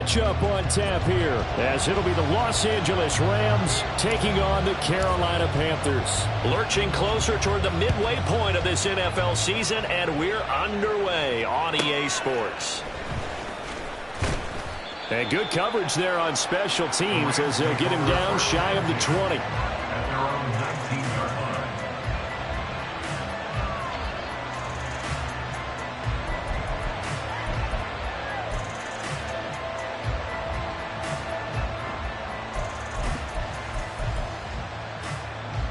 Up on tap here, as it'll be the Los Angeles Rams taking on the Carolina Panthers. Lurching closer toward the midway point of this NFL season, and we're underway on EA Sports. And good coverage there on special teams as they'll get him down shy of the 20.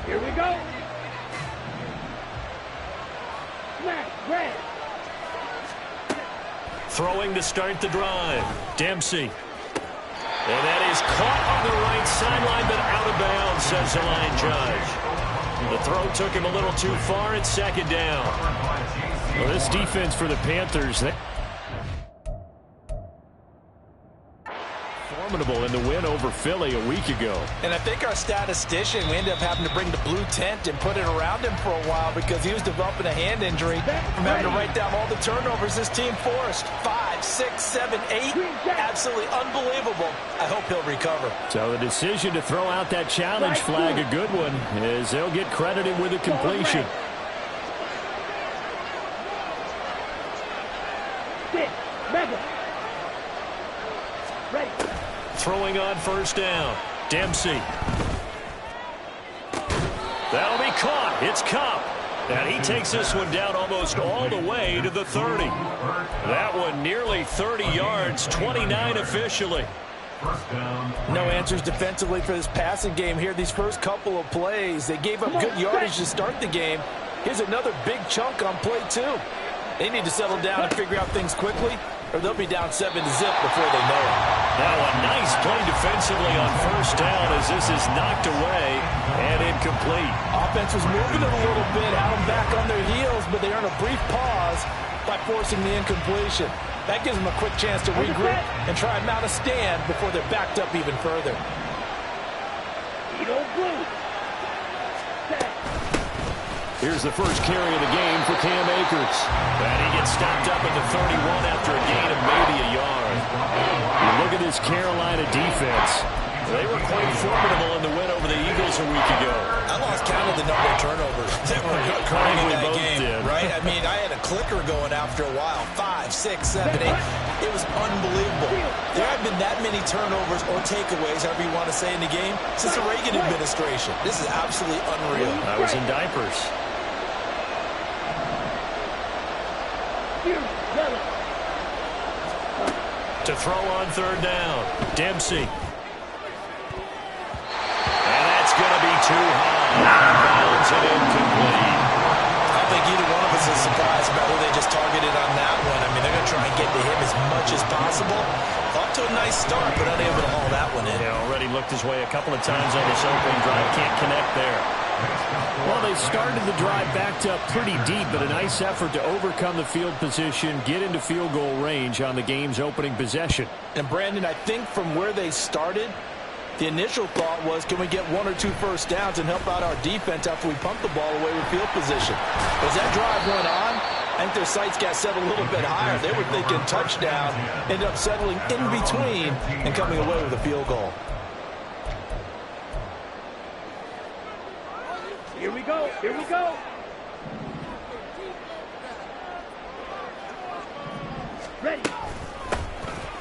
Here we go. Red. Throwing to start the drive. Dempsey. And that is caught on the right sideline, but out of bounds, says the line judge. The throw took him a little too far. It's second down. Well, this defense for the Panthers, formidable in the win over Philly a week ago. And I think our statistician, we ended up having to bring the blue tent and put it around him for a while because he was developing a hand injury from having to write down all the turnovers this team forced. 5, 6, 7, 8. Absolutely unbelievable. I hope he'll recover. So the decision to throw out that challenge flag, a good one, as they'll get credited with a completion. Throwing on first down. Dempsey. That'll be caught. It's Cup. And he takes this one down almost all the way to the 30. That one nearly 30 yards, 29 officially. No answers defensively for this passing game here. These first couple of plays, they gave up good yardage to start the game. Here's another big chunk on play 2. They need to settle down and figure out things quickly, or they'll be down 7-0 before they know it. Now a nice play defensively on first down as this is knocked away and incomplete. Offense was moving it a little bit, had them back on their heels, but they earn a brief pause by forcing the incompletion. That gives them a quick chance to regroup and try and mount a stand before they're backed up even further. Here's the first carry of the game for Cam Akers. And he gets stopped up at the 31 after a gain of maybe a yard. You look at this Carolina defense. They were quite formidable in the win over the Eagles a week ago. I lost count of the number of turnovers that were occurring in that game, right? I mean, I had a clicker going after a while. 5, 6, 7, 8. It was unbelievable. There haven't been that many turnovers or takeaways, however you want to say, in the game since the Reagan administration. This is absolutely unreal. I was in diapers. To throw on third down. Dempsey. And that's going to be too high. Bounds and incomplete. I don't think either one of us is surprised about who they just targeted on that one. I mean, they're going to try and get to him as much as possible. Off to a nice start, but unable to haul that one in. Yeah, already looked his way a couple of times on this opening drive. Can't connect there. Well, they started the drive backed up pretty deep, but a nice effort to overcome the field position, get into field goal range on the game's opening possession. And, Brandon, I think from where they started, the initial thought was, can we get 1 or 2 first downs and help out our defense after we pump the ball away with field position? As that drive went on, I think their sights got set a little bit higher. They were thinking touchdown, ended up settling in between and coming away with a field goal. Here we go. Here we go. Ready.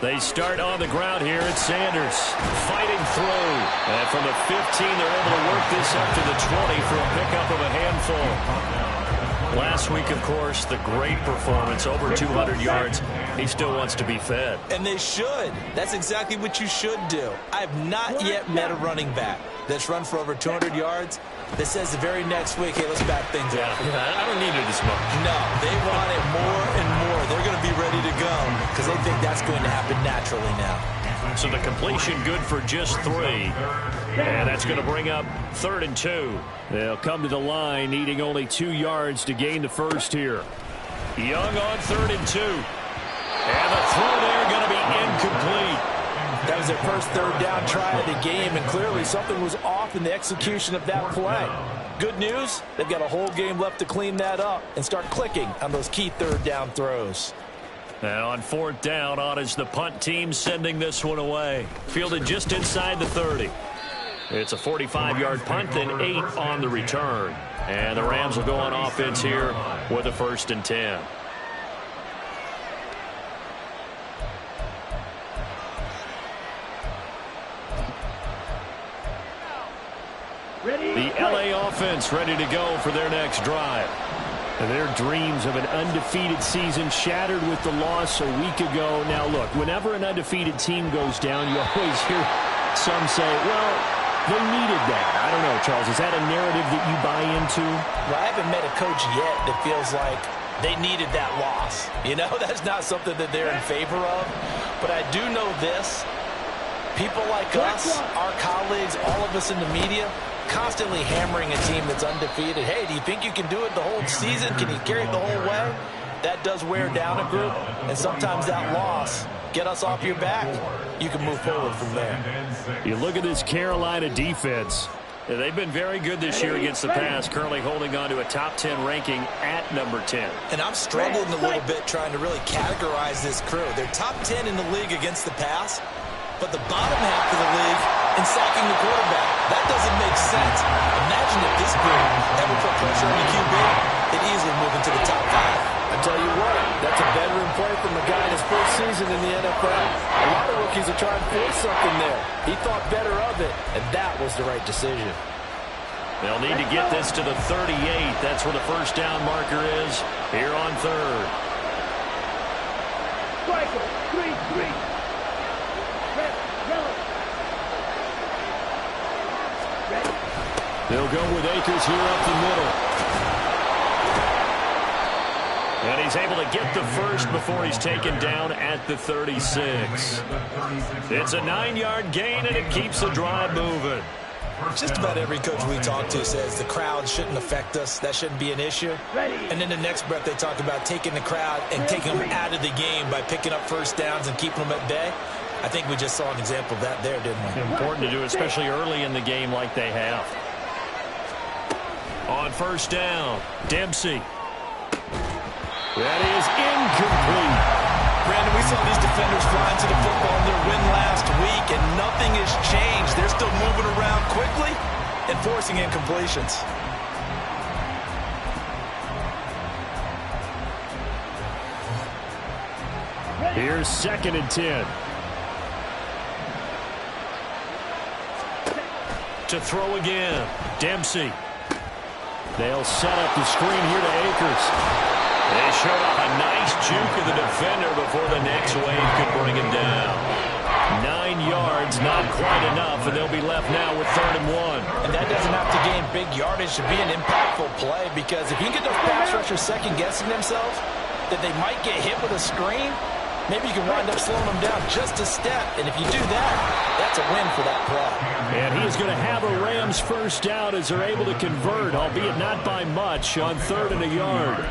They start on the ground here at Sanders. Fighting through. And from the 15, they're able to work this up to the 20 for a pickup of a handful. Last week, of course, the great performance, over 200 yards. He still wants to be fed. And they should. That's exactly what you should do. I have not yet met a running back that's run for over 200 yards that says the very next week, hey, let's back things up. I don't need it as much. No, they want it more and more. They're going to be ready to go because they think that's going to happen naturally now. So the completion good for just 3. And that's going to bring up 3rd and 2. They'll come to the line, needing only 2 yards to gain the first here. Young on 3rd and 2. And the throw there going to be incomplete. That was their first third down try of the game, and clearly something was off in the execution of that play. Good news, they've got a whole game left to clean that up and start clicking on those key third down throws. And on fourth down, on is the punt team sending this one away. Fielded just inside the 30. It's a 45-yard punt, then 8 on the return. And the Rams will go on offense here with a 1st and 10. The LA offense ready to go for their next drive. And their dreams of an undefeated season shattered with the loss a week ago. Now, look, whenever an undefeated team goes down, you always hear some say, well, they needed that. I don't know, Charles. Is that a narrative that you buy into? Well, I haven't met a coach yet that feels like they needed that loss. You know, that's not something that they're in favor of. But I do know this. People like us, our colleagues, all of us in the media, constantly hammering a team that's undefeated. Hey, do you think you can do it the whole season? Can you carry it the whole way? That does wear down a group, and sometimes that loss, get us off your back, you can move forward from there. You look at this Carolina defense. They've been very good this year against the pass, currently holding on to a top 10 ranking at number 10. And I'm struggling a little bit trying to really categorize this crew. They're top 10 in the league against the pass, but the bottom half of the league in sacking the quarterback. That doesn't make sense. Imagine if this group ever put pressure on the QB, they'd easily move into the top 5. I tell you what, that's a veteran play from a guy in his first season in the NFL. A lot of rookies are trying to force something there. He thought better of it, and that was the right decision. They'll need to get this to the 38. That's where the first down marker is here on 3rd. Striker, 3-3. Red, yellow. Red. They'll go with Akers here up the middle. And he's able to get the first before he's taken down at the 36. It's a 9-yard gain, and it keeps the drive moving. Just about every coach we talk to says the crowd shouldn't affect us. That shouldn't be an issue. And in the next breath, they talk about taking the crowd and taking them out of the game by picking up first downs and keeping them at bay. I think we just saw an example of that there, didn't we? Important to do, especially early in the game like they have. On first down, Dempsey. That is incomplete. Brandon, we saw these defenders fly into the football in their win last week, and nothing has changed. They're still moving around quickly and forcing incompletions. Here's 2nd and 10. To throw again, Dempsey. They'll set up the screen here to Akers. They showed off a nice juke of the defender before the next wave could bring him down. 9 yards, not quite enough, and they'll be left now with 3rd and 1. And that doesn't have to gain big yardage to be an impactful play, because if you can get those pass rushers second-guessing themselves, that they might get hit with a screen, maybe you can wind up slowing them down just a step. And if you do that, that's a win for that play. And he is going to have a Rams first down as they're able to convert, albeit not by much, on 3rd and a yard.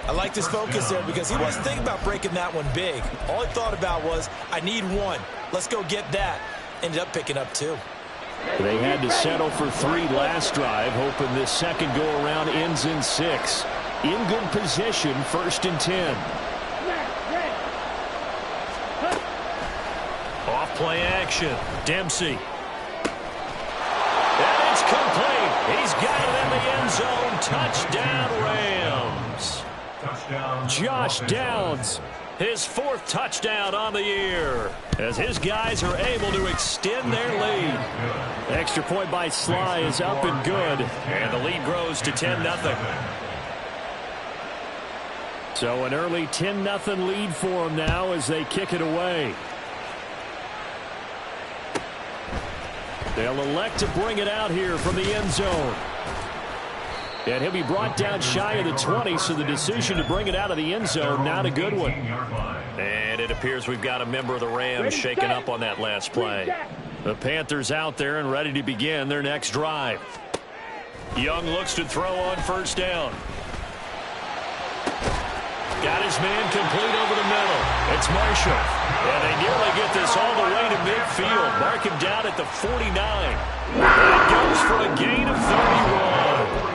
I like this focus there because he wasn't thinking about breaking that one big. All he thought about was, I need 1. Let's go get that. Ended up picking up 2. They had to settle for 3 last drive, hoping this second go-around ends in 6. In good position, 1st and 10. Off play action, Dempsey. And it's complete. He's got it in the end zone. Touchdown, Rams. Josh Downs, his 4th touchdown on the year, as his guys are able to extend their lead. Extra point by Sly is up and good. And the lead grows to 10-0. So an early 10-0 lead for them now as they kick it away. They'll elect to bring it out here from the end zone. And he'll be brought down shy of the 20, so the decision to bring it out of the end zone, not a good one. And it appears we've got a member of the Rams shaking up on that last play. The Panthers out there and ready to begin their next drive. Young looks to throw on first down. Got his man complete over the middle. It's Marshall. And they nearly get this all the way to midfield. Mark him down at the 49. And it goes for a gain of 31.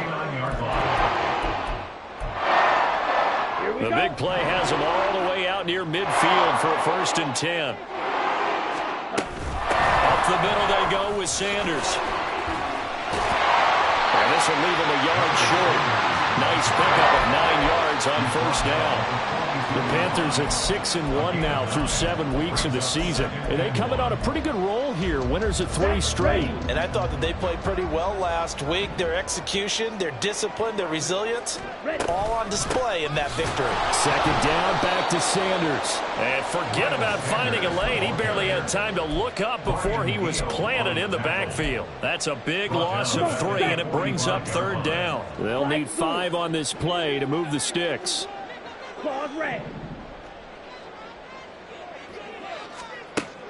The big play has them all the way out near midfield for a 1st and 10. Up the middle they go with Sanders. And this will leave him a yard short. Nice pickup of 9 yards on 1st down. The Panthers at 6-1 now through 7 weeks of the season. And they coming on a pretty good roll here. Winners of 3 straight. And I thought that they played pretty well last week. Their execution, their discipline, their resilience, all on display in that victory. 2nd down, back to Sanders. And forget about finding a lane. He barely had time to look up before he was planted in the backfield. That's a big loss of 3, and it brings up 3rd down. They'll need 5 on this play to move the sticks. Claws red.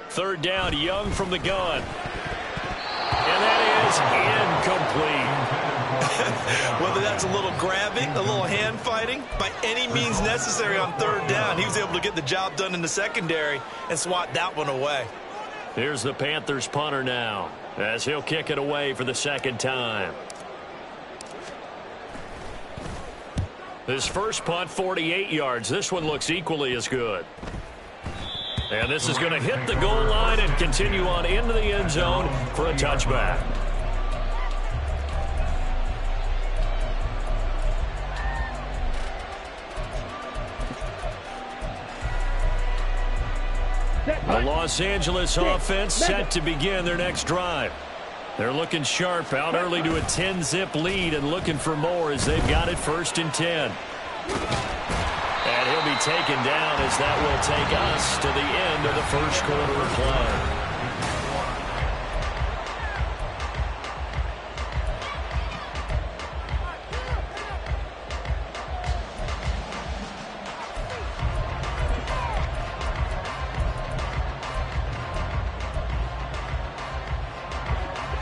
3rd down, Young from the gun. And that is incomplete. Whether that's a little grabbing, a little hand fighting, by any means necessary on 3rd down, he was able to get the job done in the secondary and swat that one away. Here's the Panthers punter now, as he'll kick it away for the 2nd time. His first punt, 48 yards. This one looks equally as good. And this is going to hit the goal line and continue on into the end zone for a touchback. The Los Angeles offense set to begin their next drive. They're looking sharp, out early to a 10-zip lead and looking for more as they've got it 1st and 10. And he'll be taken down as that will take us to the end of the 1st quarter of play.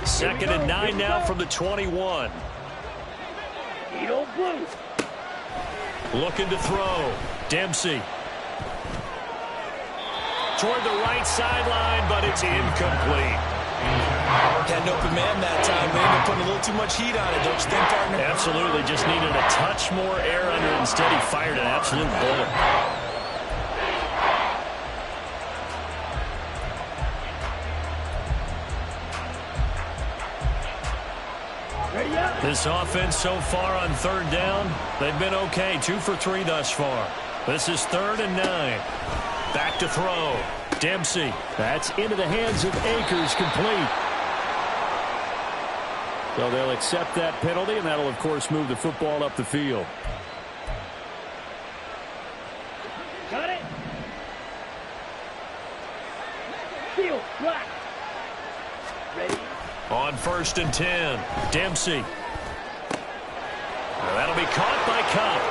Second and 9 now from the 21. Eagle blue. Looking to throw. Dempsey. Toward the right sideline, but it's incomplete. Had an open man that time. They ended up putting a little too much heat on it, don't you think, partner? Absolutely. Just needed a touch more air under it. Instead, he fired an absolute bullet. This offense so far on 3rd down, they've been okay. 2 for 3 thus far. This is 3rd and 9. Back to throw. Dempsey. That's into the hands of Akers, complete. So they'll accept that penalty, and that'll, of course, move the football up the field. Got it. Field black. Ready. On 1st and 10, Dempsey. That'll be caught by Cup.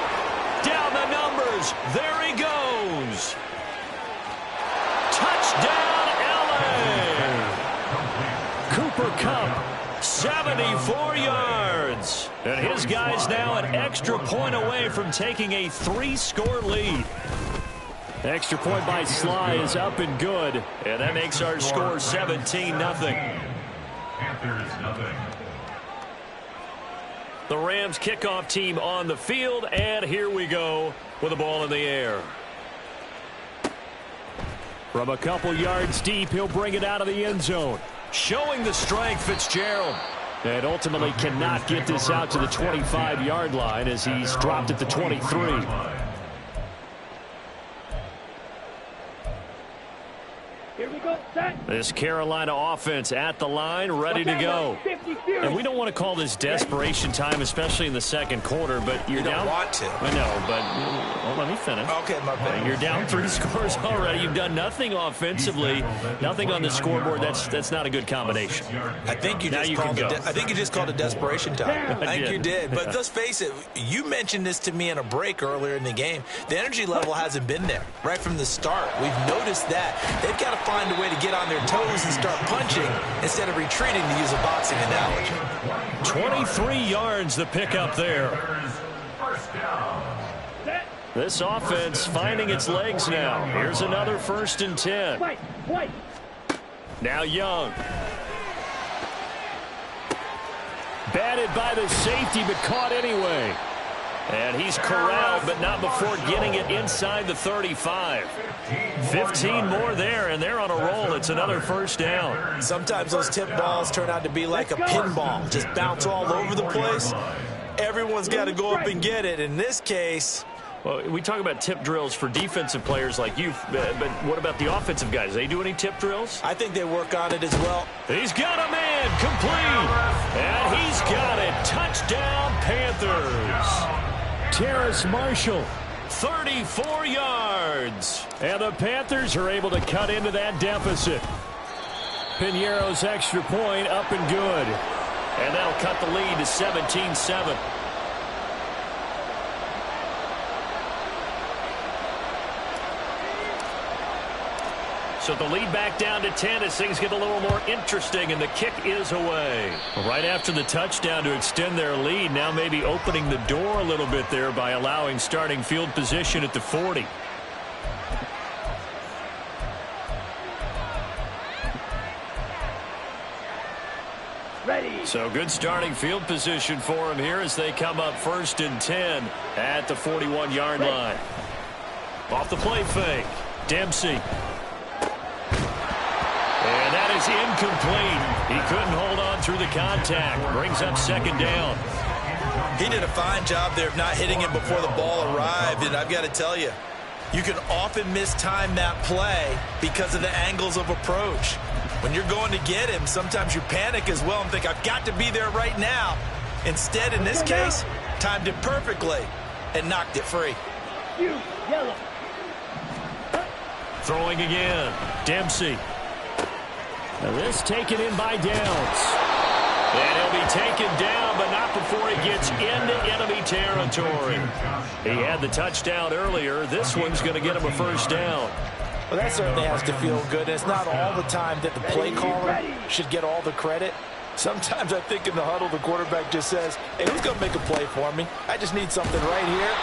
Down the numbers. There he goes. Touchdown, LA. Cooper Kupp. 74 yards. And his guys now an extra point away from taking a 3-score lead. Extra point by Sly is up and good. And that makes our score 17-0. Panthers nothing. The Rams kickoff team on the field, and here we go with the ball in the air. From a couple yards deep, he'll bring it out of the end zone. Showing the strength, Fitzgerald. And ultimately cannot get this out to the 25-yard line as he's dropped at the 23. Here we go, set. This Carolina offense at the line, ready to go. And we don't want to call this desperation time, especially in the 2nd quarter, but you're down. You don't want to. I know, but well, let me finish. Okay, my bad. You're down 3 scores already. You've done nothing offensively, nothing on the scoreboard. That's not a good combination. I think you Now just you called can go. I think you just called it desperation time. I think did. you did. But let's face it, you mentioned this to me in a break earlier in the game. The energy level hasn't been there right from the start. We've noticed that. They've got to find a way to get on their toes and start punching instead of retreating, to use a boxing analogy. 23 yards the pickup there. First down. This offense finding its legs now. Here's another 1st and 10. White. Now Young. Batted by the safety, but caught anyway. And he's corralled, but not before getting it inside the 35. 15 more there, and they're on a roll. It's another first down. Sometimes those tip balls turn out to be like a pinball, just bounce all over the place. Everyone's got to go up and get it. In this case, well, we talk about tip drills for defensive players like you, but what about the offensive guys? They do any tip drills? I think they work on it as well. He's got a man complete, and he's got it. Touchdown, Panthers. Terrace Marshall, 34 yards. and the Panthers are able to cut into that deficit. Piñeiro's extra point up and good. And that'll cut the lead to 17-7. So the lead back down to 10 as things get a little more interesting, and the kick is away. Right after the touchdown to extend their lead, now maybe opening the door a little bit there by allowing starting field position at the 40. Ready. So good starting field position for him here as they come up 1st and 10 at the 41-yard line. Off the play fake, Dempsey. And that is incomplete. He couldn't hold on through the contact. Brings up 2nd down. He did a fine job there of not hitting him before the ball arrived, and I've got to tell you, you can often mistime that play because of the angles of approach. When you're going to get him, sometimes you panic as well and think, I've got to be there right now. Instead, in this case, timed it perfectly and knocked it free. You, yellow. Throwing again, Dempsey. Now this taken in by Downs. And he'll be taken down, but not before he gets into enemy territory. He had the touchdown earlier. This one's going to get him a 1st down. Well, that certainly has to feel good. It's not all the time that the play caller should get all the credit. Sometimes I think in the huddle, the quarterback just says, hey, who's going to make a play for me? I just need something right here.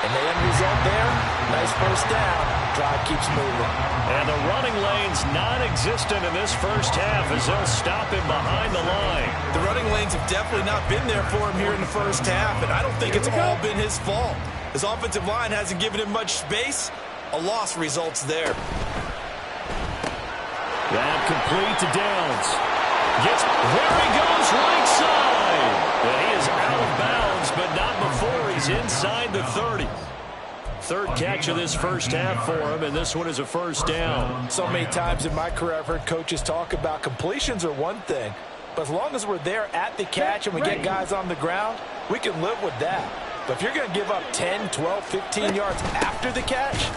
And the end result there, nice 1st down. Drive keeps moving. And the running lane's non-existent in this first half as they'll stop him behind the line. The running lanes have definitely not been there for him here in the first half, and I don't think it's all been his fault. His offensive line hasn't given him much space. A loss results there. That complete to Downs. There he goes, right side. And he is out of bounds, but not before he's inside the 30. 3rd catch of this first half for him, and this one is a 1st down. So many times in my career, I've heard coaches talk about completions are one thing, but as long as we're there at the catch and we get guys on the ground, we can live with that. But if you're going to give up 10, 12, 15 yards after the catch,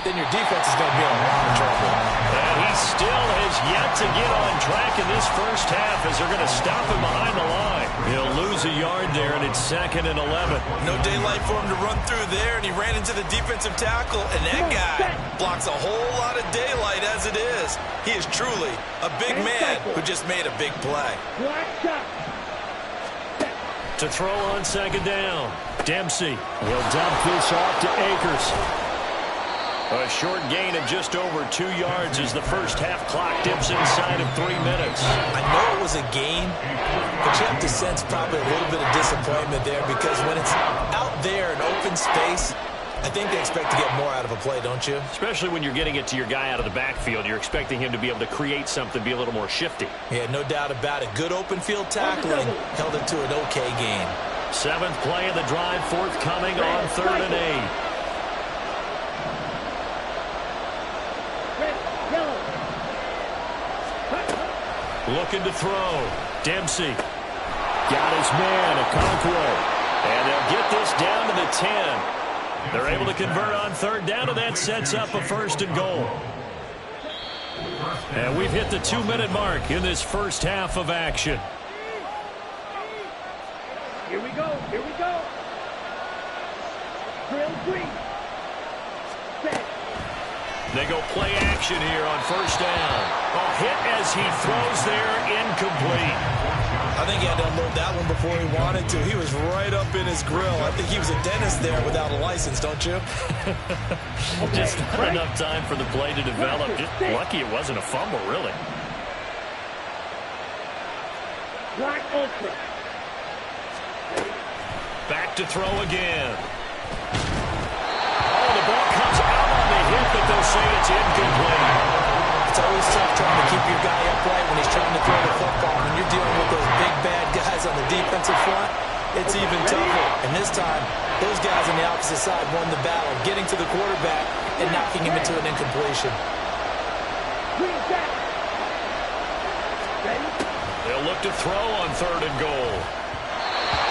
then your defense is going to be in a lot of trouble. And he still has yet to get on track in this first half as they're going to stop him behind the line. He'll lose a yard there, and it's 2nd and 11. No daylight for him to run through there, and he ran into the defensive tackle, and that guy blocks a whole lot of daylight as it is. He is truly a big man who just made a big play. Black shot. To throw on 2nd down, Dempsey. He'll dump this off to Akers. A short gain of just over 2 yards as the first half clock dips inside of 3 minutes. I know it was a gain, but you have to sense probably a little bit of disappointment there because when it's out there in open space, I think they expect to get more out of a play, don't you? Especially when you're getting it to your guy out of the backfield. You're expecting him to be able to create something, be a little more shifty. Yeah, no doubt about it. Good open field tackling held it to an okay gain. 7th play of the drive, forthcoming on 3rd and 8. Looking to throw. Dempsey. Got his man, Okonkwo. And they'll get this down to the 10. They're able to convert on 3rd down, and that sets up a 1st and goal. And we've hit the 2-minute mark in this first half of action. Here we go. Here we go. Drill 3. Set. They go play action here on 1st down. A hit as he throws there, incomplete. I think he had to unload that one before he wanted to. He was right up in his grill. I think he was a dentist there without a license, don't you? Just not enough time for the play to develop. Just lucky it wasn't a fumble, really. Black Ultra. Back to throw again. Oh, the ball comes out on the hit, but they'll say it's incomplete. It's always tough trying to keep your guy upright when he's trying to throw the football. When you're dealing with those big, bad guys on the defensive front, it's even tougher. And this time, those guys on the opposite side won the battle, getting to the quarterback and knocking him into an incompletion. They'll look to throw on 3rd and goal.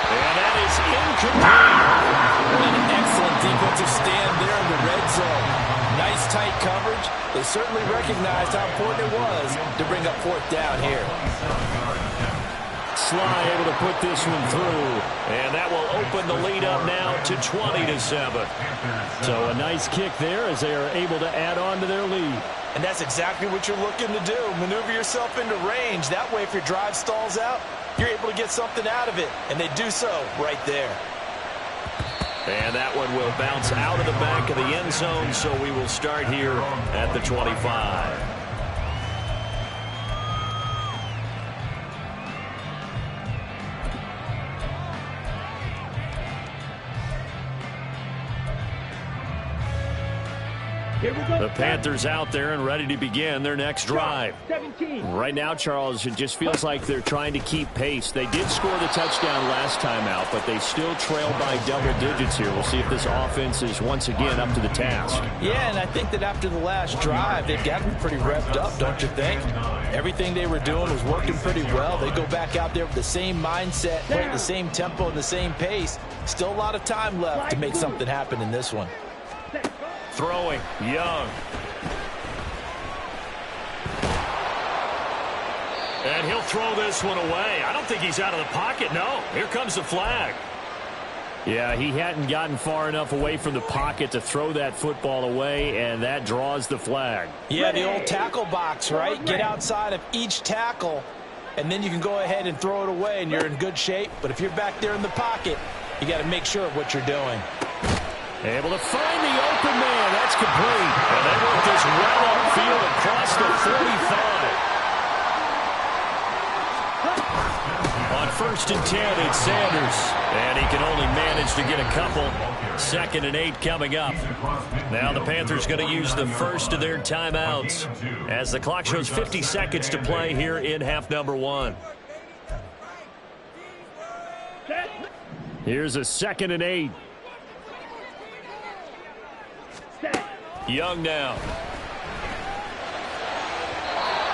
And that is incomplete. An excellent defensive stand there in the red zone. Nice tight coverage. They certainly recognized how important it was to bring up 4th down here. Sly able to put this one through. And that will open the lead up now to 20-7. So a nice kick there as they are able to add on to their lead. And that's exactly what you're looking to do. Maneuver yourself into range. That way, if your drive stalls out, you're able to get something out of it. And they do so right there. And that one will bounce out of the back of the end zone, so we will start here at the 25. Here we go. The Panthers out there and ready to begin their next drive. 17. Right now, Charles, it just feels like they're trying to keep pace. They did score the touchdown last time out, but they still trail by double digits here. We'll see if this offense is once again up to the task. Yeah, and I think that after the last drive, they've got to be pretty revved up, don't you think? Everything they were doing was working pretty well. They go back out there with the same mindset, play at the same tempo and the same pace. Still a lot of time left to make something happen in this one. Throwing, Young. And he'll throw this one away. I don't think he's out of the pocket, no. Here comes the flag. Yeah, he hadn't gotten far enough away from the pocket to throw that football away, and that draws the flag. Yeah, the old tackle box, right? Get outside of each tackle, and then you can go ahead and throw it away, and you're in good shape. But if you're back there in the pocket, you got to make sure of what you're doing. Able to find the open man. That's complete. And they work this well upfield across the 45. On 1st and 10, it's Sanders. And he can only manage to get a couple. 2nd and 8 coming up. Now the Panthers going to use the first of their timeouts as the clock shows 50 seconds to play here in half number 1. Here's a 2nd and 8. Young now.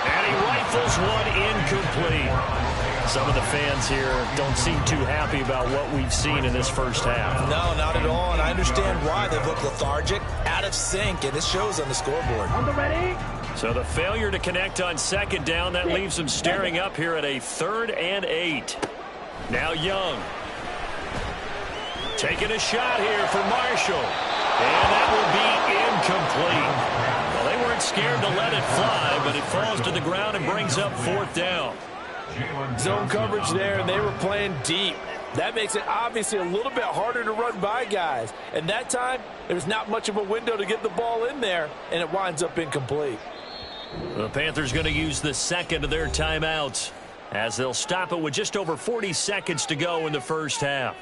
And he rifles one incomplete. Some of the fans here don't seem too happy about what we've seen in this first half. No, not at all, and I understand why. They've looked lethargic, out of sync, and it shows on the scoreboard. On the ready. So the failure to connect on 2nd down, that leaves them staring up here at a 3rd and 8. Now Young. Taking a shot here for Marshall. And that will be incomplete. Well, they weren't scared to let it fly, but it falls to the ground and brings up 4th down. Zone coverage there, and they were playing deep. That makes it obviously a little bit harder to run by guys. And that time, there's not much of a window to get the ball in there, and it winds up incomplete. The Panthers going to use the 2nd of their timeouts as they'll stop it with just over 40 seconds to go in the first half.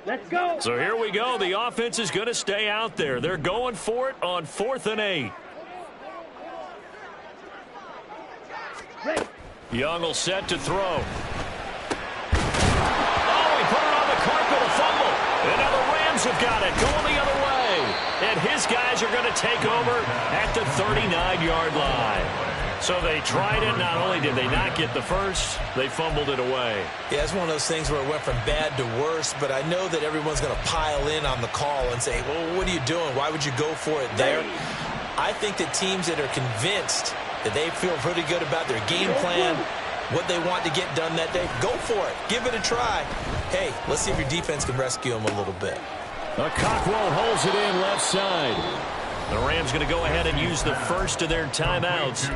Let's go. So here we go. The offense is going to stay out there. They're going for it on 4th and 8. Ready. Young will set to throw. Oh, he put it on the carpet, a fumble. And now the Rams have got it, going the other way. And his guys are going to take over at the 39-yard line. So they tried it. Not only did they not get the first, they fumbled it away. Yeah, it's one of those things where it went from bad to worse, but I know that everyone's going to pile in on the call and say, well, what are you doing? Why would you go for it there? I think that teams that are convinced that they feel pretty good about their game plan, what they want to get done that day, go for it. Give it a try. Hey, let's see if your defense can rescue them a little bit. Cockrell holds it in left side. The Rams going to go ahead and use the first of their timeouts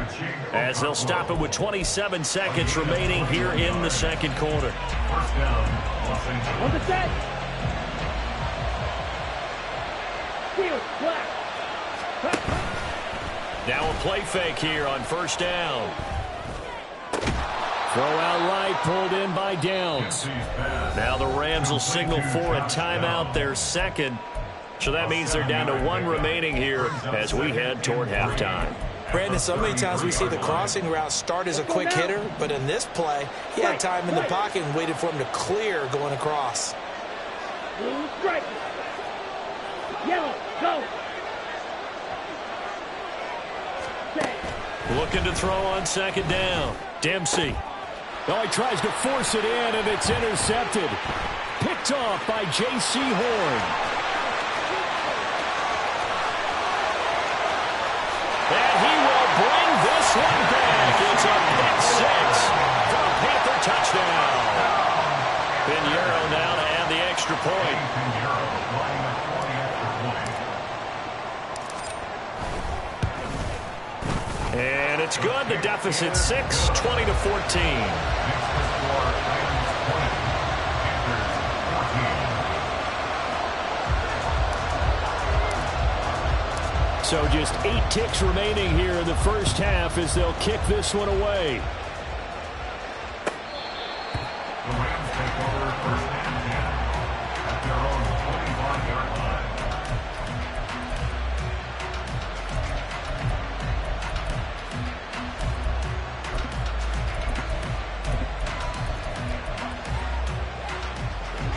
as they'll stop it with 27 seconds remaining here in the second quarter. First down, Los Angeles. On the set. Field, black. Now a play fake here on first down. Throw out right, pulled in by Downs. Now the Rams will signal for a timeout, their second. So that means they're down to one remaining here as we head toward halftime. Brandon, so many times we see the crossing route start as a quick hitter, but in this play, he had time in the pocket and waited for him to clear going across. Blue strike. Yellow, go. Set. Looking to throw on second down. Dempsey. Oh, he tries to force it in, and it's intercepted. Picked off by J.C. Horn. And he will bring this one back. It's a pick six for a Panther touchdown. Pinheiro now to add the extra point. Pinheiro lining up for the extra point. And it's good. The deficit 6, 20 to 14. Next score, Rams 20, Panthers 14. So just 8 ticks remaining here in the first half as they'll kick this one away. The Rams take over first and 10 at their own 25-yard line.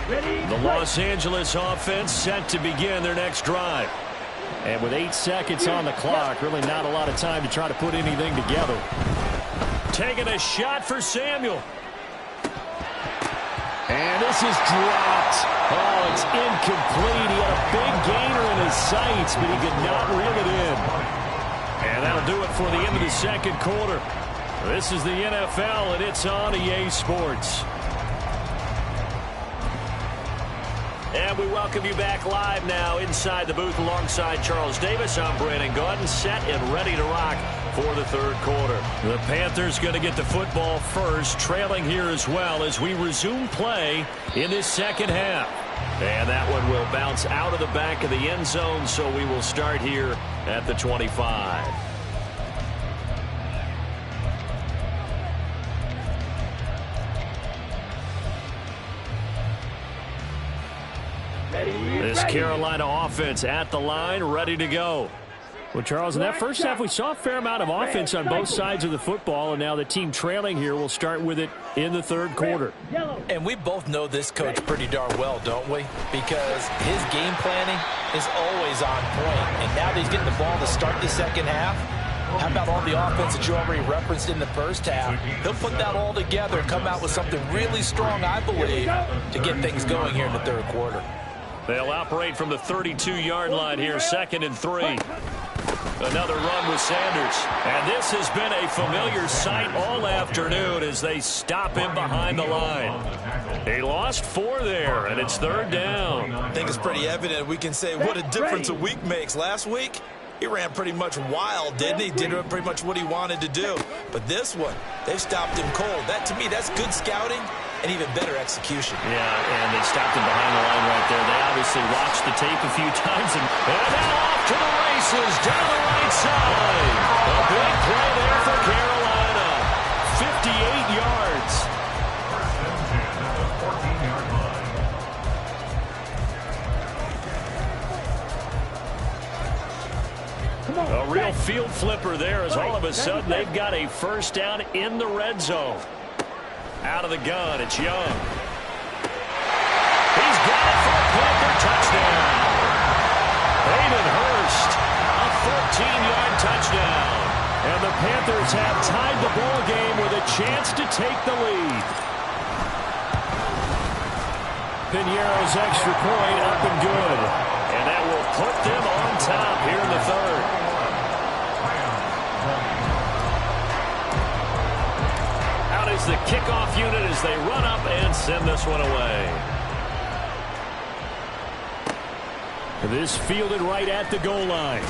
Ready. The Los Angeles offense set to begin their next drive. And with 8 seconds on the clock, really not a lot of time to try to put anything together. Taking a shot for Samuel. And this is dropped. Oh, it's incomplete. He had a big gainer in his sights, but he could not reel it in. And that'll do it for the end of the second quarter. This is the NFL, and it's on EA Sports. And we welcome you back live now inside the booth alongside Charles Davis. I'm Brandon Gaudin, set and ready to rock for the third quarter. The Panthers going to get the football first, trailing here as well as we resume play in this second half. And that one will bounce out of the back of the end zone, so we will start here at the 25. This Carolina offense at the line, ready to go. Well, Charles, in that first half, we saw a fair amount of offense on both sides of the football, and now the team trailing here will start with it in the third quarter. And we both know this coach pretty darn well, don't we? Because his game planning is always on point. And now that he's getting the ball to start the second half, how about all the offense that you already referenced in the first half? He'll put that all together and come out with something really strong, I believe, to get things going here in the third quarter. They'll operate from the 32-yard line here, 2nd and 3. Another run with Sanders. And this has been a familiar sight all afternoon as they stop him behind the line. He lost 4 there, and it's 3rd down. I think it's pretty evident we can say what a difference a week makes. Last week, he ran pretty much wild, didn't he? Did pretty much what he wanted to do. But this one, they've stopped him cold. That, to me, that's good scouting and even better execution. Yeah, and they stopped him behind the line right there. They obviously watched the tape a few times. And now off to the races down the right side. A big play there for Carolina. 58 yards. First and 10 at the 14-yard line. A real field flipper there as all of a sudden they've got a first down in the red zone. Out of the gun, it's Young. He's got it for a Panther touchdown. Hayden Hurst, a 14-yard touchdown. And the Panthers have tied the ball game with a chance to take the lead. Pinheiro's extra point up and good. And that will put them on top here in the third. is the kickoff unit as they run up and send this one away. This fielded right at the goal line.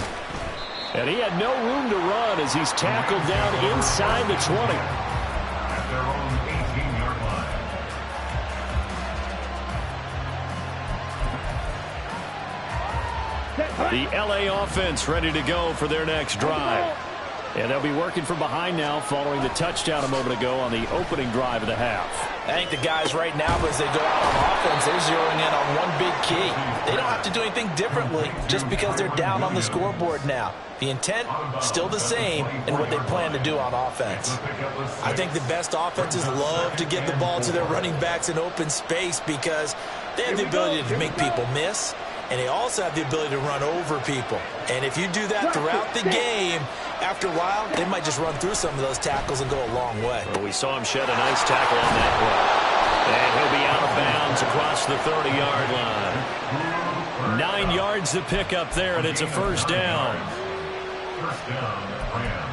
And he had no room to run as he's tackled down inside the 20. At their own 18-yard line. The LA offense ready to go for their next drive. And they'll be working from behind now following the touchdown a moment ago on the opening drive of the half. I think the guys right now, as they go out on offense, they're zeroing in on one big key. They don't have to do anything differently just because they're down on the scoreboard now. The intent, still the same in what they plan to do on offense. I think the best offenses love to give the ball to their running backs in open space because they have the ability to make people miss, and they also have the ability to run over people. And if you do that throughout the game, after a while, they might just run through some of those tackles and go a long way. Well, we saw him shed a nice tackle on that play. And he'll be out of bounds across the 30-yard line. 9 yards to pick up there, and it's a first down. First down, Rams.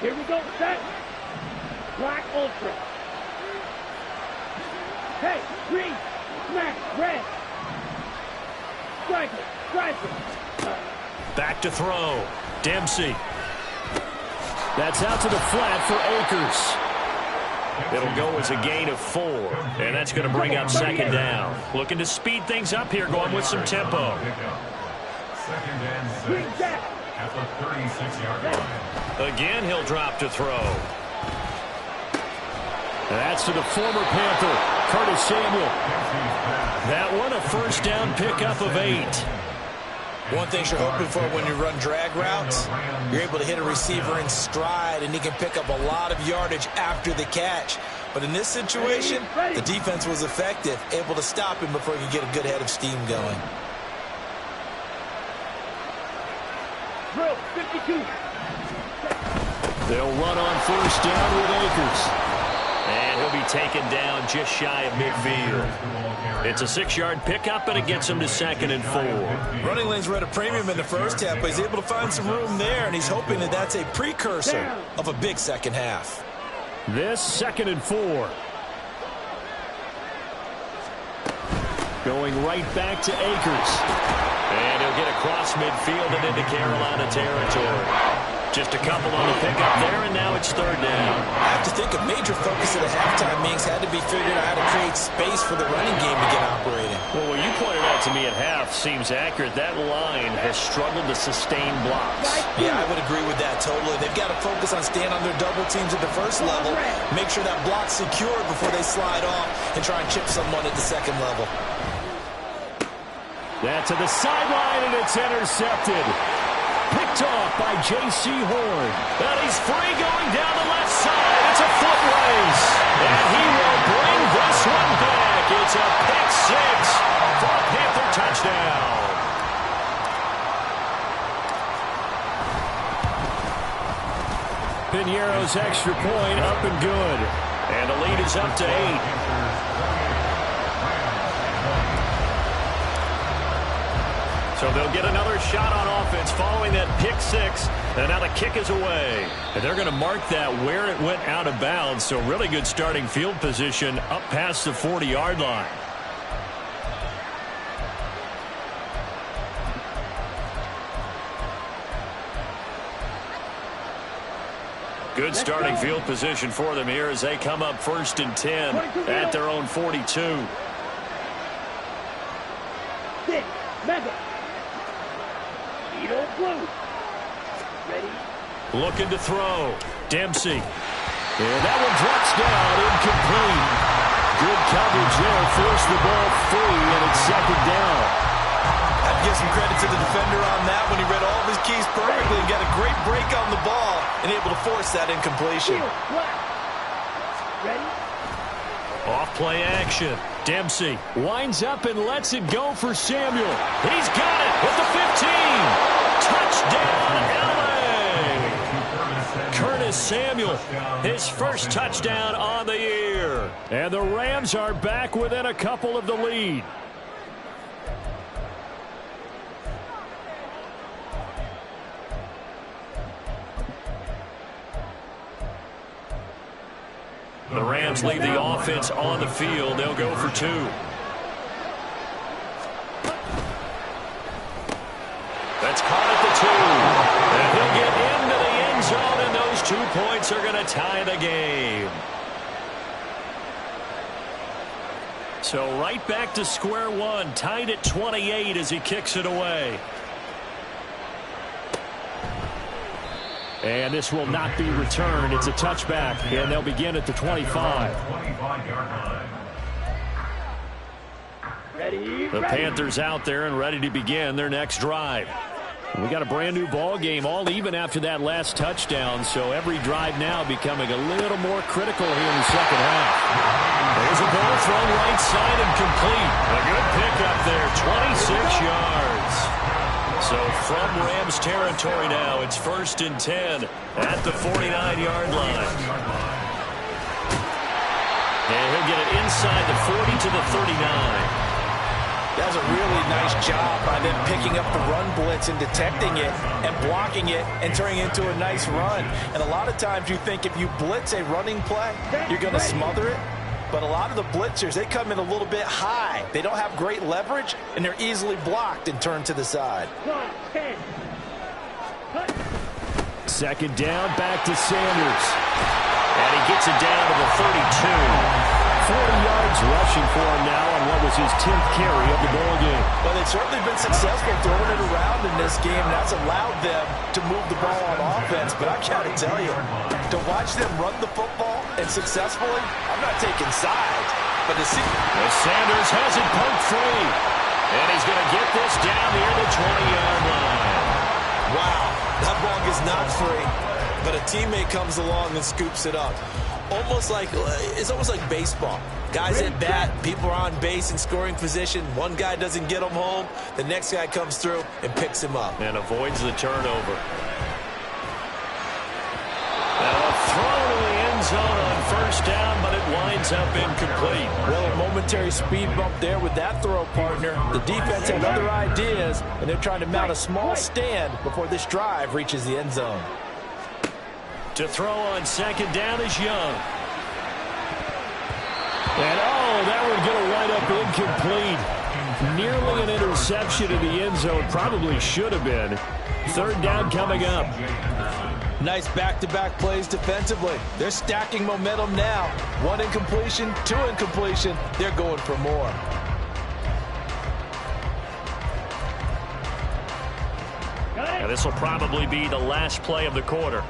Here we go, set. Black Ultra. Hey, green, smack, red. Striker, striker. Back to throw. Dempsey. That's out to the flat for Akers. It'll go as a gain of 4, and that's going to bring up second down. Looking to speed things up here, going with some tempo. Second and 6 at the 36-yard line. Again, he'll drop to throw. That's to the former Panther, Curtis Samuel. That one a first down pickup of 8. One thing you're hoping for when you run drag routes, you're able to hit a receiver in stride, and he can pick up a lot of yardage after the catch. But in this situation, the defense was effective, able to stop him before he could get a good head of steam going. Drill, 52. They'll run on first down with Akers. And he'll be taken down just shy of midfield. It's a 6-yard pickup, and it gets him to 2nd and 4. Running lanes were at a premium in the first half, but he's able to find some room there, and he's hoping that that's a precursor of a big second half. This 2nd and 4. Going right back to Akers. And he'll get across midfield and into Carolina territory. Just a couple on the pickup there, and now it's 3rd down. I have to think a major focus of the halftime meetings had to be figuring out how to create space for the running game to get operating. Well, what you pointed out to me at half seems accurate. That line has struggled to sustain blocks. Yeah, I would agree with that totally. They've got to focus on staying on their double teams at the first level, make sure that block's secure before they slide off, and try and chip someone at the second level. That's to the sideline, and it's intercepted. Picked off by J.C. Horn. And he's free going down the left side. It's a foot race. And he will bring this one back. It's a pick 6 for a Panther touchdown. Piñeiro's extra point up and good. And the lead is up to 8. So they'll get another shot on offense following that pick 6. And now the kick is away. And they're going to mark that where it went out of bounds. So really good starting field position up past the 40-yard line. Good starting field position for them here as they come up 1st and 10 at their own 42. 6, mega. Edo blue. Ready? Looking to throw. Dempsey. And that one drops down, incomplete. Good coverage there, forced the ball free, and it's 2nd down. I'd give some credit to the defender on that when he read all of his keys perfectly and got a great break on the ball and able to force that incompletion. Ready? Off play action. Dempsey winds up and lets it go for Samuel. He's got it at the 15. Touchdown, LA. Curtis Samuel, his first touchdown on the year. And the Rams are back within a couple of the lead. The Rams leave the offense on the field. They'll go for 2. That's caught at the 2. And he'll get into the end zone, and those 2 points are going to tie the game. So right back to square one, tied at 28 as he kicks it away. And this will not be returned. It's a touchback, and they'll begin at the 25. The Panthers out there and ready to begin their next drive. We got a brand new ball game, all even after that last touchdown, so every drive now becoming a little more critical here in the second half. There's a ball thrown right side and complete. A good pickup there, 26 yards. So from Rams territory now, it's 1st and 10 at the 49-yard line. And he'll get it inside the 40 to the 39. That was a really nice job by them picking up the run blitz and detecting it and blocking it and turning it into a nice run. And a lot of times you think if you blitz a running play, you're going to smother it. But a lot of the blitzers, they come in a little bit high. They don't have great leverage, and they're easily blocked and turned to the side. 10. Second down, back to Sanders. And he gets it down to the 32. 40 yards rushing for him now on what was his 10th carry of the ball game. Well, they've certainly been successful throwing it around in this game. That's allowed them to move the ball on offense. But I got to tell you, to watch them run the football and successfully, I'm not taking sides. But to see... Sanders has it poked free. And he's going to get this down near the 20-yard line. Wow, that ball is not free. But a teammate comes along and scoops it up. It's almost like baseball. Guys at bat, people are on base in scoring position. One guy doesn't get him home. The next guy comes through and picks him up. And avoids the turnover. And a throw to the end zone on 1st down, but it winds up incomplete. Well, a momentary speed bump there with that throw, partner. The defense had other ideas, and they're trying to mount a small stand before this drive reaches the end zone. To throw on 2nd down is Young. And, that would get a wide up incomplete. Nearly an interception in the end zone. Probably should have been. 3rd down coming up. Nice back-to-back plays defensively. They're stacking momentum now. 1 incompletion, 2 incompletion. They're going for more. And this will probably be the last play of the quarter.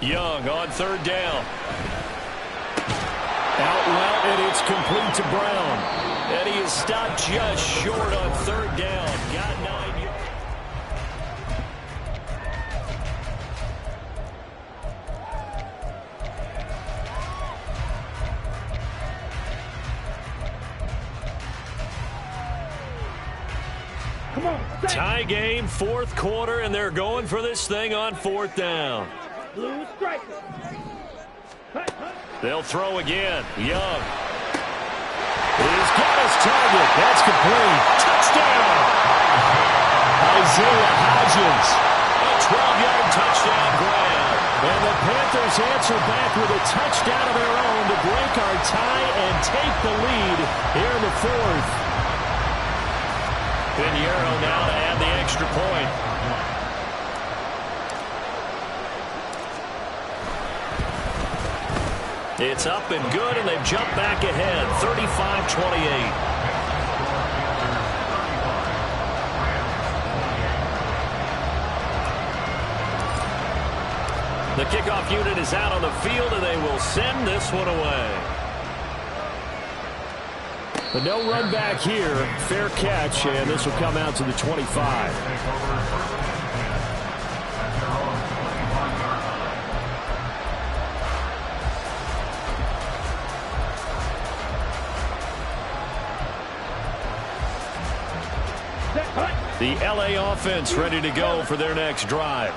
Young on 3rd down. Out route, and it's complete to Brown. And he is stopped just short on 3rd down. Got 9 yards. Come on. Tie game, 4th quarter, and they're going for this thing on 4th down. Blue striker. They'll throw again. Young. He's got his target. That's complete. Touchdown. Isaiah Hodgins. A 12-yard touchdown grab. And the Panthers answer back with a touchdown of their own to break our tie and take the lead here in the 4th. Pinheiro now to add the extra point. It's up and good, and they've jumped back ahead, 35-28. The kickoff unit is out on the field, and they will send this one away. But no run back here. Fair catch, and this will come out to the 25. The LA offense ready to go for their next drive.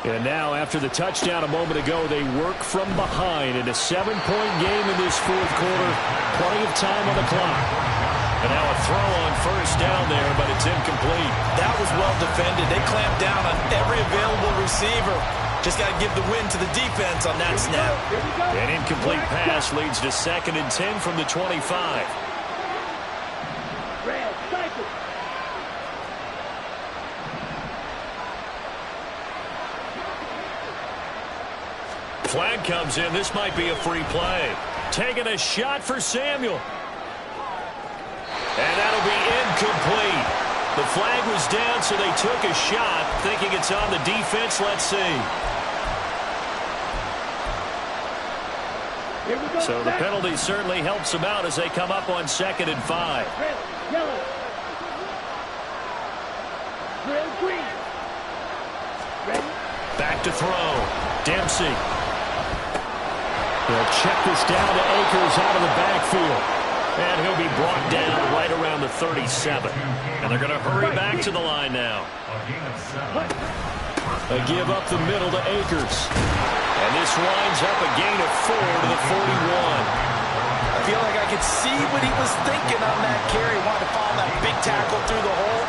And now, after the touchdown a moment ago, they work from behind in a 7-point game in this 4th quarter. Plenty of time on the clock. And now a throw on 1st down there, but it's incomplete. That was well defended. They clamped down on every available receiver. Just got to give the win to the defense on that snap. An incomplete pass leads to 2nd and 10 from the 25. Red, cycle. Flag comes in. This might be a free play. Taking a shot for Samuel. And that'll be incomplete. The flag was down, so they took a shot, thinking it's on the defense. Let's see. Here we go. So the penalty certainly helps them out as they come up on 2nd and 5. Red, yellow. Red, green. Ready? Back to throw. Dempsey. They'll check this down to Akers out of the backfield. And he'll be brought down right around the 37. And they're going to hurry back to the line now. A give up the middle to Akers. And this winds up a gain of 4 to the 41. I feel like I could see what he was thinking on that carry. Wanted to follow that big tackle through the hole.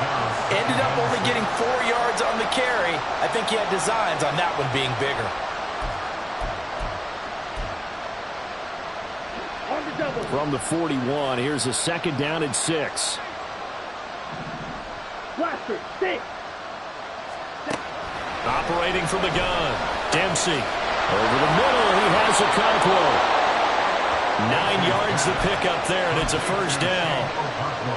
Ended up only getting 4 yards on the carry. I think he had designs on that one being bigger. From the 41, here's a 2nd down and 6. Blaster, 6. Operating from the gun. Dempsey. Over the middle, he has a Conquo. 9 yards to pick up there, and it's a 1st down.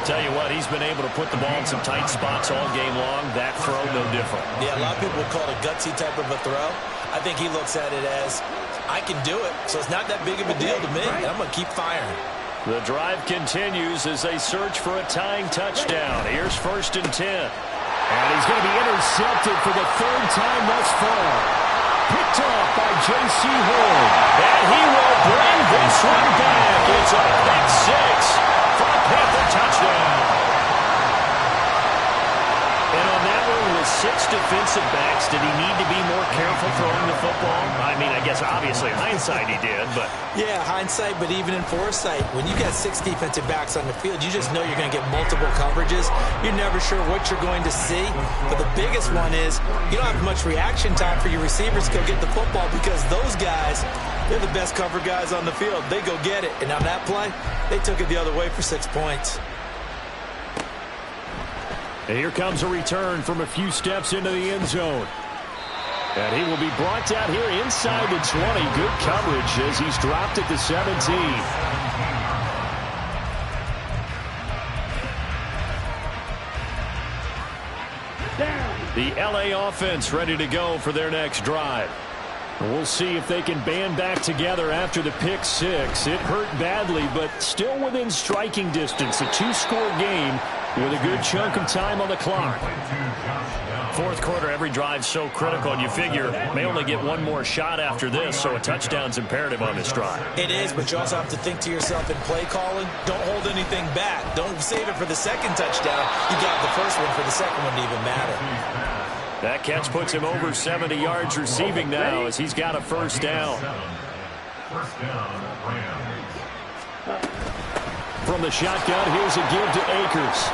Tell you what, he's been able to put the ball in some tight spots all game long. That throw, no different. Yeah, a lot of people would call it a gutsy type of a throw. I think he looks at it as, I can do it, so it's not that big of a deal to me, and I'm going to keep firing. The drive continues as they search for a tying touchdown. Here's 1st and 10. And he's going to be intercepted for the 3rd time thus far. Picked off by J.C. Horn. And he will bring this one back. It's a pick 6 for a Panther touchdown. And on that one, with 6 defensive backs, did he need to be more careful throwing the football? I mean, I guess obviously hindsight he did, but... Yeah, hindsight, but even in foresight, when you got 6 defensive backs on the field, you just know you're going to get multiple coverages. You're never sure what you're going to see. But the biggest one is you don't have much reaction time for your receivers to go get the football because those guys, they're the best cover guys on the field. They go get it. And on that play, they took it the other way for 6 points. And here comes a return from a few steps into the end zone. And he will be brought down here inside the 20. Good coverage as he's dropped at the 17. The LA offense ready to go for their next drive. We'll see if they can band back together after the pick 6. It hurt badly, but still within striking distance. A 2-score game with a good chunk of time on the clock. 4th quarter, every drive so critical, and you figure may only get one more shot after this, so a touchdown's imperative on this drive. It is, but you also have to think to yourself in play calling, don't hold anything back. Don't save it for the 2nd touchdown. You got the first one for the 2nd one to even matter. That catch puts him over 70 yards receiving now as he's got a 1st down. From the shotgun, here's a give to Akers.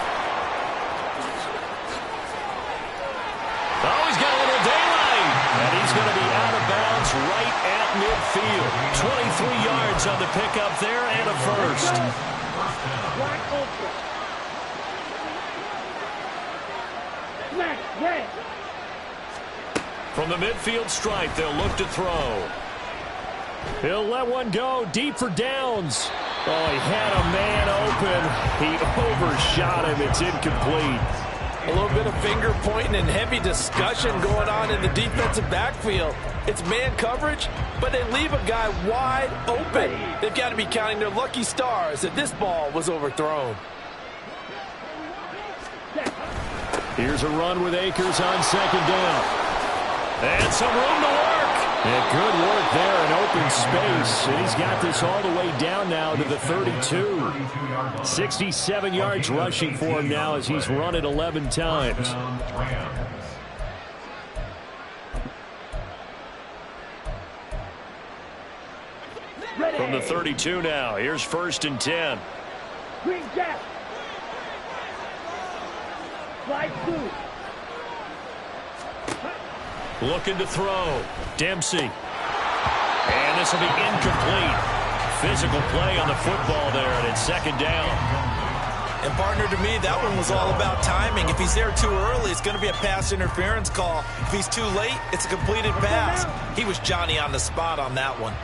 Oh, he's got a little daylight. And he's going to be out of bounds right at midfield. 23 yards on the pickup there and a 1st. Black ultra. Black, red. From the midfield stripe, they'll look to throw. He'll let one go deep for downs. Oh, he had a man open. He overshot him. It's incomplete. A little bit of finger pointing and heavy discussion going on in the defensive backfield. It's man coverage, but they leave a guy wide open. They've got to be counting their lucky stars that this ball was overthrown. Here's a run with Akers on 2nd down. And some room to work. And good work there in open space. And he's got this all the way down now to the 32. 67 yards rushing for him now as he's run it 11 times. From the 32 now, here's 1st and 10. Green jack. Slide 2. Looking to throw. Dempsey. And this will be incomplete. Physical play on the football there, and it's second down. And partner, to me, that one was all about timing. If he's there too early, it's going to be a pass interference call. If he's too late, it's a completed pass. He was Johnny on the spot on that one.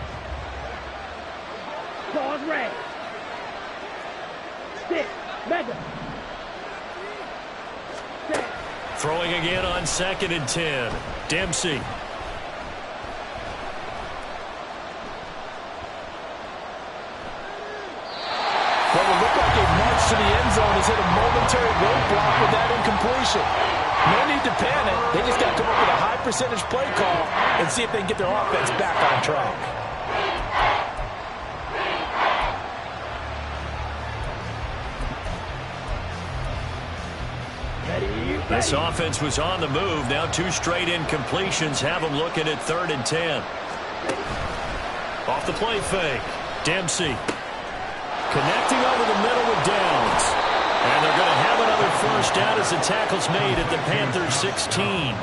Pause red. 6. Madden. Set. Throwing again on 2nd and 10. Dempsey. What will look like a march to the end zone has hit a momentary roadblock with that incompletion. No need to panic. They just got to come up with a high percentage play call and see if they can get their offense back on track. This offense was on the move. Now 2 straight incompletions have them looking at 3rd and 10. Off the play fake. Dempsey. Connecting over the middle with Downs. And they're going to have another first down as the tackle's made at the Panthers' 16.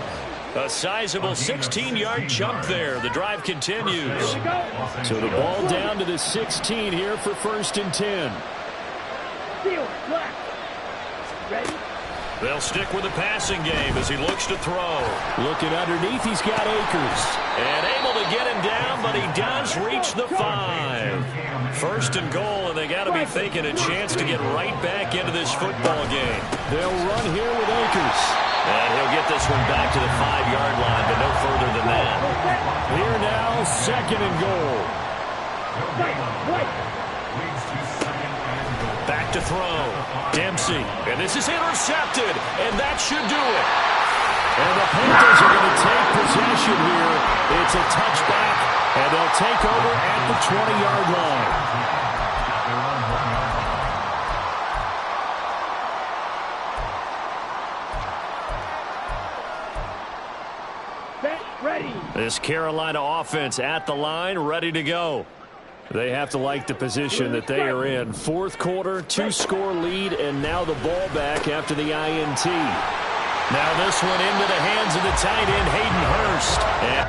A sizable 16-yard jump there. The drive continues. So the ball down to the 16 here for 1st and 10. Steal. Black. Ready? They'll stick with the passing game as he looks to throw. Looking underneath, he's got Akers. And able to get him down, but he does reach the 5. 1st and goal, and they got to be thinking a chance to get right back into this football game. They'll run here with Akers. And he'll get this one back to the 5-yard line, but no further than that. Here now, 2nd and goal. Back to throw. Dempsey. And this is intercepted. And that should do it. And the Panthers are going to take possession here. It's a touchback, and they'll take over at the 20-yard line. Set. Ready. This Carolina offense at the line, ready to go. They have to like the position that they are in. 4th quarter, 2-score lead, and now the ball back after the INT. Now this one into the hands of the tight end, Hayden Hurst. And